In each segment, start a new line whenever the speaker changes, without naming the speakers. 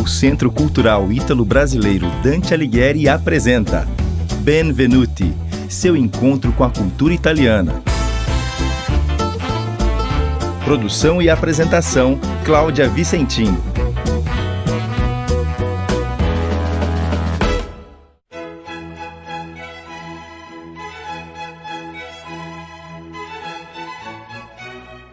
O Centro Cultural Ítalo-Brasileiro Dante Alighieri apresenta Benvenuti, seu encontro com a cultura italiana. Produção e apresentação, Cláudia Vicentim.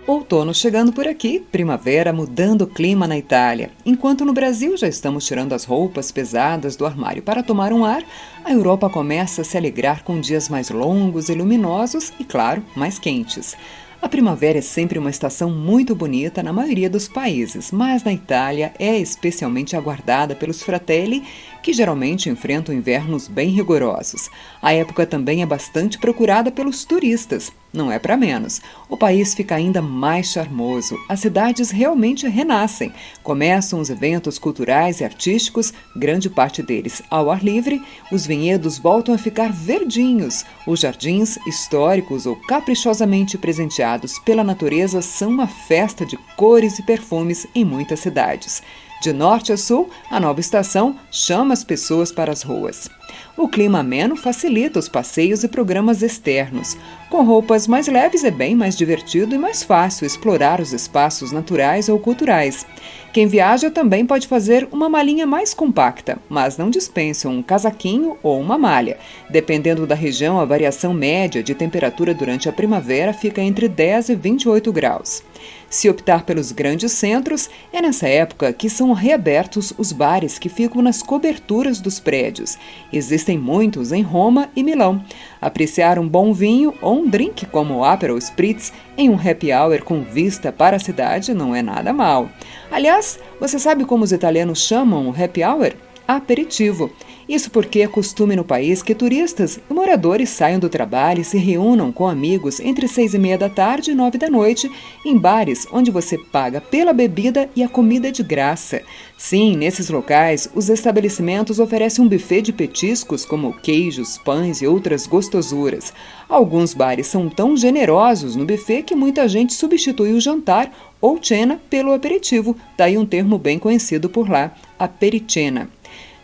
Outono chegando por aqui, primavera mudando o clima na Itália. Enquanto no Brasil já estamos tirando as roupas pesadas do armário para tomar um ar, a Europa começa a se alegrar com dias mais longos e luminosos e, claro, mais quentes. A primavera é sempre uma estação muito bonita na maioria dos países, mas na Itália é especialmente aguardada pelos fratelli, que geralmente enfrentam invernos bem rigorosos. A época também é bastante procurada pelos turistas. Não é para menos. O país fica ainda mais charmoso. As cidades realmente renascem. Começam os eventos culturais e artísticos, grande parte deles ao ar livre. Os vinhedos voltam a ficar verdinhos. Os jardins, históricos ou caprichosamente presenteados pela natureza, são uma festa de cores e perfumes em muitas cidades. De norte a sul, a nova estação chama as pessoas para as ruas. O clima ameno facilita os passeios e programas externos. Com roupas mais leves é bem mais divertido e mais fácil explorar os espaços naturais ou culturais. Quem viaja também pode fazer uma malinha mais compacta, mas não dispensa um casaquinho ou uma malha. Dependendo da região, a variação média de temperatura durante a primavera fica entre 10 e 28 graus. Se optar pelos grandes centros, é nessa época que são reabertos os bares que ficam nas coberturas dos prédios. Existem muitos em Roma e Milão. Apreciar um bom vinho ou um drink como o Aperol Spritz em um happy hour com vista para a cidade não é nada mal. Aliás, você sabe como os italianos chamam o happy hour? Aperitivo. Isso porque é costume no país que turistas e moradores saiam do trabalho e se reúnam com amigos entre 6h30 da tarde e 9 da noite em bares onde você paga pela bebida e a comida de graça. Sim, nesses locais, os estabelecimentos oferecem um buffet de petiscos como queijos, pães e outras gostosuras. Alguns bares são tão generosos no buffet que muita gente substitui o jantar ou cena pelo aperitivo, daí um termo bem conhecido por lá, apericena.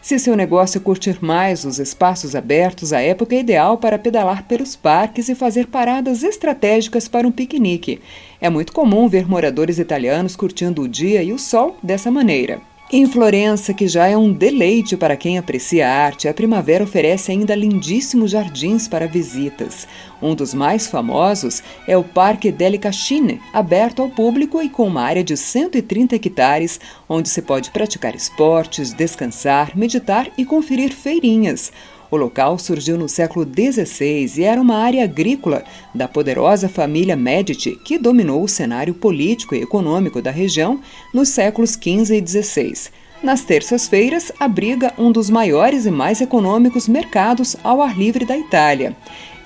Se seu negócio curtir mais os espaços abertos, a época é ideal para pedalar pelos parques e fazer paradas estratégicas para um piquenique. É muito comum ver moradores italianos curtindo o dia e o sol dessa maneira. Em Florença, que já é um deleite para quem aprecia a arte, a primavera oferece ainda lindíssimos jardins para visitas. Um dos mais famosos é o Parque delle Cascine, aberto ao público e com uma área de 130 hectares, onde se pode praticar esportes, descansar, meditar e conferir feirinhas. O local surgiu no século XVI e era uma área agrícola da poderosa família Medici, que dominou o cenário político e econômico da região nos séculos XV e XVI. Nas terças-feiras, abriga um dos maiores e mais econômicos mercados ao ar livre da Itália.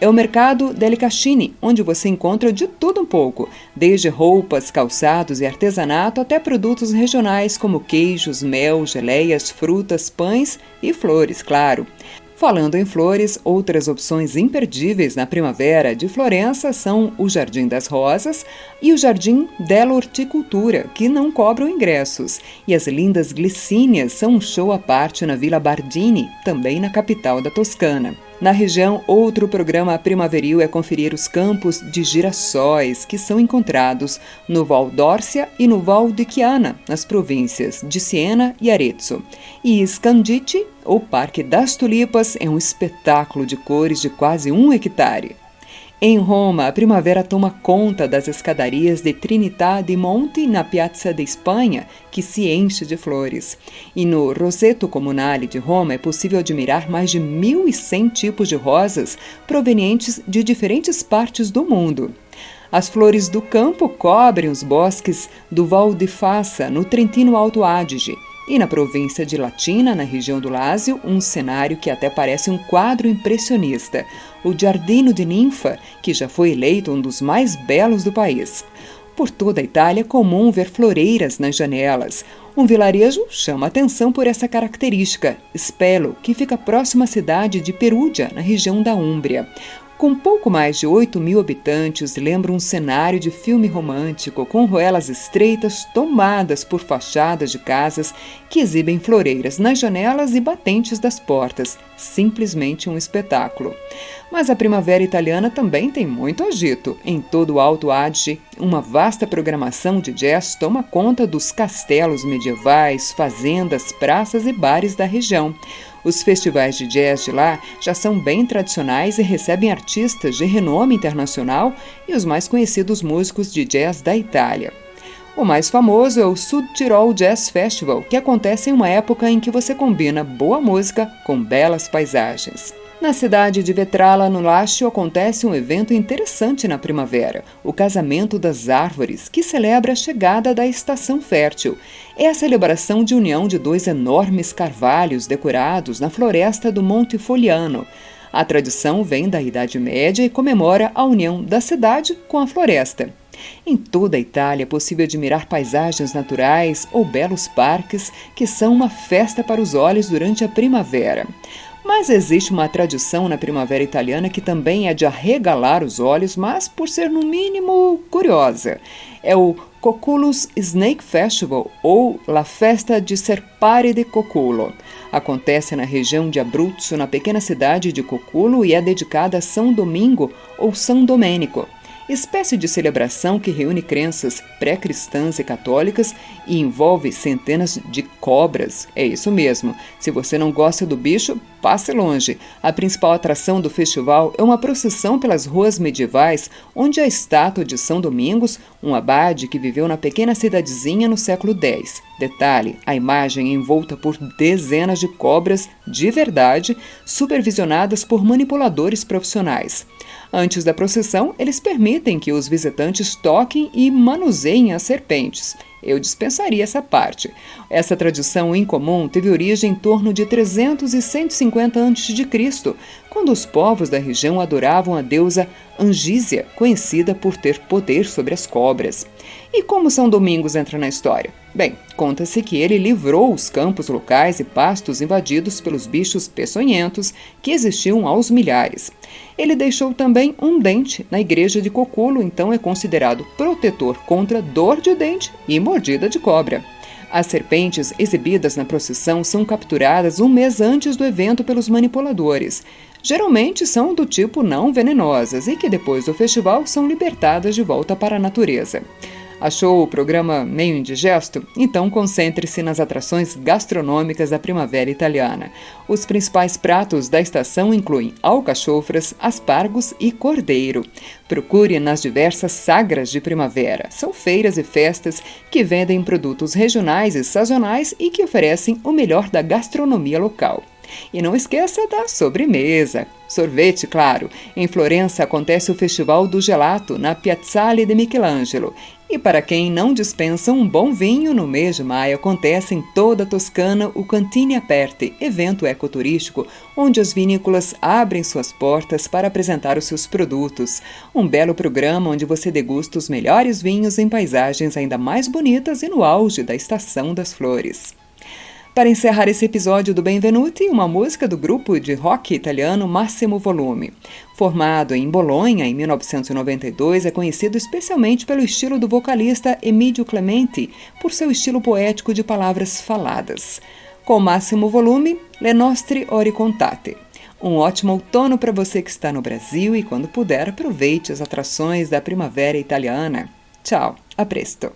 É o mercado delle Cascine, onde você encontra de tudo um pouco, desde roupas, calçados e artesanato até produtos regionais como queijos, mel, geleias, frutas, pães e flores, claro. Falando em flores, outras opções imperdíveis na primavera de Florença são o Jardim das Rosas e o Jardim della Horticultura, que não cobram ingressos. E as lindas glicínias são um show à parte na Vila Bardini, também na capital da Toscana. Na região, outro programa primaveril é conferir os campos de girassóis que são encontrados no Val d'Orcia e no Val di Chiana, nas províncias de Siena e Arezzo. E Scandicci, ou Parque das Tulipas, é um espetáculo de cores de quase 1 hectare. Em Roma, a primavera toma conta das escadarias de Trinità dei Monti na Piazza de Espanha, que se enche de flores. E no Rosetto Comunale de Roma é possível admirar mais de 1.100 tipos de rosas provenientes de diferentes partes do mundo. As flores do campo cobrem os bosques do Val di Fassa, no Trentino Alto Adige. E na província de Latina, na região do Lácio, um cenário que até parece um quadro impressionista, o Giardino di Ninfa, que já foi eleito um dos mais belos do país. Por toda a Itália é comum ver floreiras nas janelas. Um vilarejo chama atenção por essa característica, Spello, que fica próximo à cidade de Perugia, na região da Úmbria. Com pouco mais de 8.000 habitantes, lembra um cenário de filme romântico, com ruelas estreitas tomadas por fachadas de casas que exibem floreiras nas janelas e batentes das portas. Simplesmente um espetáculo. Mas a primavera italiana também tem muito agito. Em todo o Alto Adige, uma vasta programação de jazz toma conta dos castelos medievais, fazendas, praças e bares da região. Os festivais de jazz de lá já são bem tradicionais e recebem artistas de renome internacional e os mais conhecidos músicos de jazz da Itália. O mais famoso é o Südtirol Jazz Festival, que acontece em uma época em que você combina boa música com belas paisagens. Na cidade de Vetrala, no Lácio, acontece um evento interessante na primavera, o Casamento das Árvores, que celebra a chegada da estação fértil. É a celebração de união de 2 enormes carvalhos decorados na floresta do Monte Foliano. A tradição vem da Idade Média e comemora a união da cidade com a floresta. Em toda a Itália é possível admirar paisagens naturais ou belos parques que são uma festa para os olhos durante a primavera. Mas existe uma tradição na primavera italiana que também é de arregalar os olhos, mas por ser no mínimo curiosa. É o Coculus Snake Festival, ou La Festa di Serpari di Coculo. Acontece na região de Abruzzo, na pequena cidade de Coculo, e é dedicada a São Domingo ou São Domênico. Espécie de celebração que reúne crenças pré-cristãs e católicas e envolve centenas de cobras. É isso mesmo. Se você não gosta do bicho, passe longe. A principal atração do festival é uma procissão pelas ruas medievais, onde a estátua de São Domingos, um abade que viveu na pequena cidadezinha no século X. Detalhe, a imagem é envolta por dezenas de cobras de verdade, supervisionadas por manipuladores profissionais. Antes da procissão, eles permitem que os visitantes toquem e manuseiem as serpentes. Eu dispensaria essa parte. Essa tradição incomum teve origem em torno de 300 e 150 a.C., quando os povos da região adoravam a deusa Angísia, conhecida por ter poder sobre as cobras. E como São Domingos entra na história? Bem, conta-se que ele livrou os campos locais e pastos invadidos pelos bichos peçonhentos que existiam aos milhares. Ele deixou também um dente na igreja de Coculo, então é considerado protetor contra dor de dente e mordida de cobra. As serpentes exibidas na procissão são capturadas um mês antes do evento pelos manipuladores. Geralmente são do tipo não venenosas e que depois do festival são libertadas de volta para a natureza. Achou o programa meio indigesto? Então concentre-se nas atrações gastronômicas da primavera italiana. Os principais pratos da estação incluem alcachofras, aspargos e cordeiro. Procure nas diversas sagras de primavera. São feiras e festas que vendem produtos regionais e sazonais e que oferecem o melhor da gastronomia local. E não esqueça da sobremesa. Sorvete, claro. Em Florença acontece o Festival do Gelato, na Piazzale de Michelangelo. E para quem não dispensa um bom vinho, no mês de maio acontece em toda a Toscana o Cantine Aperti, evento ecoturístico, onde as vinícolas abrem suas portas para apresentar os seus produtos. Um belo programa onde você degusta os melhores vinhos em paisagens ainda mais bonitas e no auge da estação das flores. Para encerrar esse episódio do Benvenuti, uma música do grupo de rock italiano Massimo Volume. Formado em Bolonha em 1992, é conhecido especialmente pelo estilo do vocalista Emilio Clementi, por seu estilo poético de palavras faladas. Com Massimo Volume, Le Nostre Ore Contate. Um ótimo outono para você que está no Brasil e, quando puder, aproveite as atrações da primavera italiana. Tchau, a presto!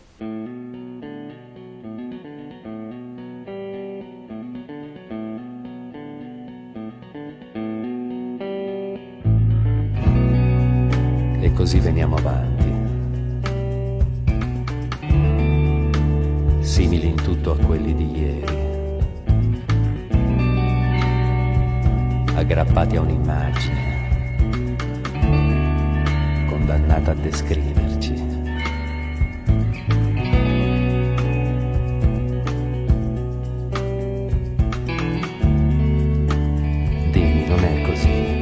E così veniamo avanti, simili in tutto a quelli di ieri, aggrappati a un'immagine, condannata a descriverci. Dimmi, non è così?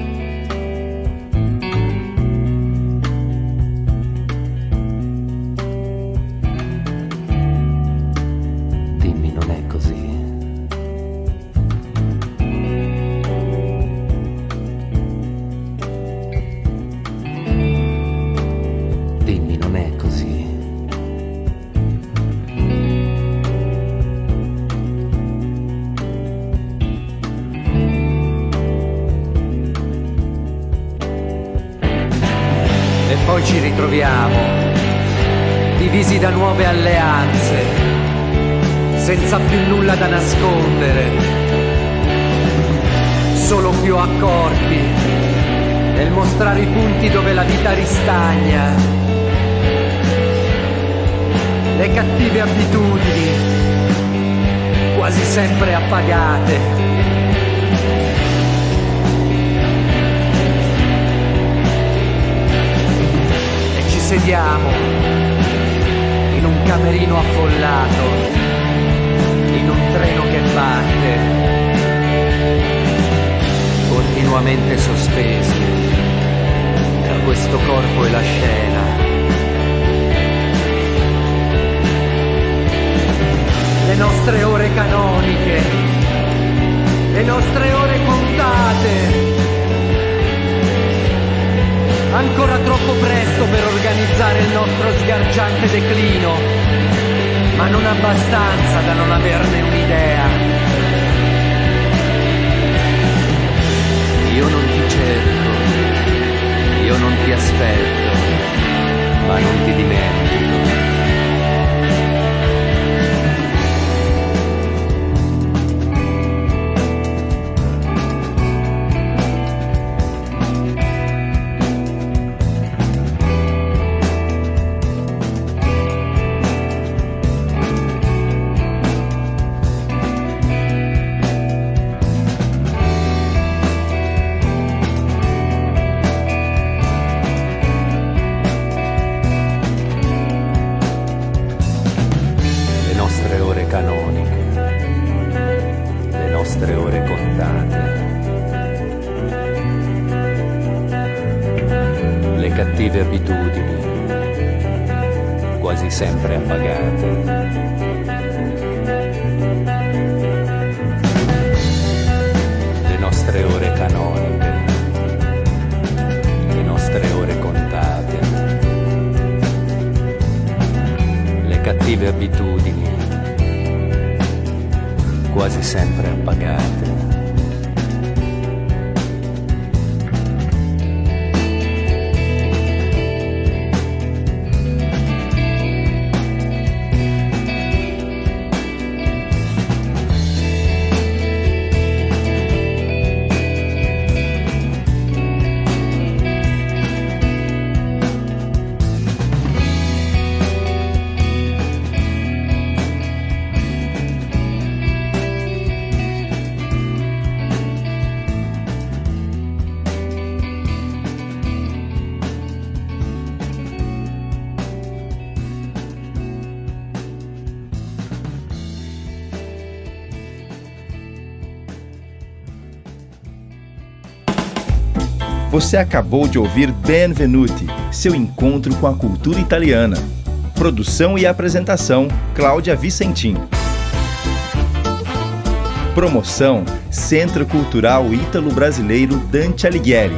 Poi ci ritroviamo, divisi da nuove alleanze, senza più nulla da nascondere, solo più accorti nel mostrare i punti dove la vita ristagna, le cattive abitudini, quasi sempre appagate. Sediamo in un camerino affollato, in un treno che batte, continuamente sospesi tra questo corpo e la scena. Le nostre ore canoniche, le nostre ore contate. Ancora troppo presto per organizzare il nostro sgargiante declino, ma non abbastanza da non averne un'idea. Io non ti cerco, io non ti aspetto, ma non ti dimentico. Cattive abitudini, quasi sempre appagate. Le nostre ore canoniche, le nostre ore contate. Le cattive abitudini, quasi sempre appagate.
Você acabou de ouvir Benvenuti, seu encontro com a cultura italiana. Produção e apresentação, Cláudia Vicentim. Promoção, Centro Cultural Ítalo-Brasileiro Dante Alighieri.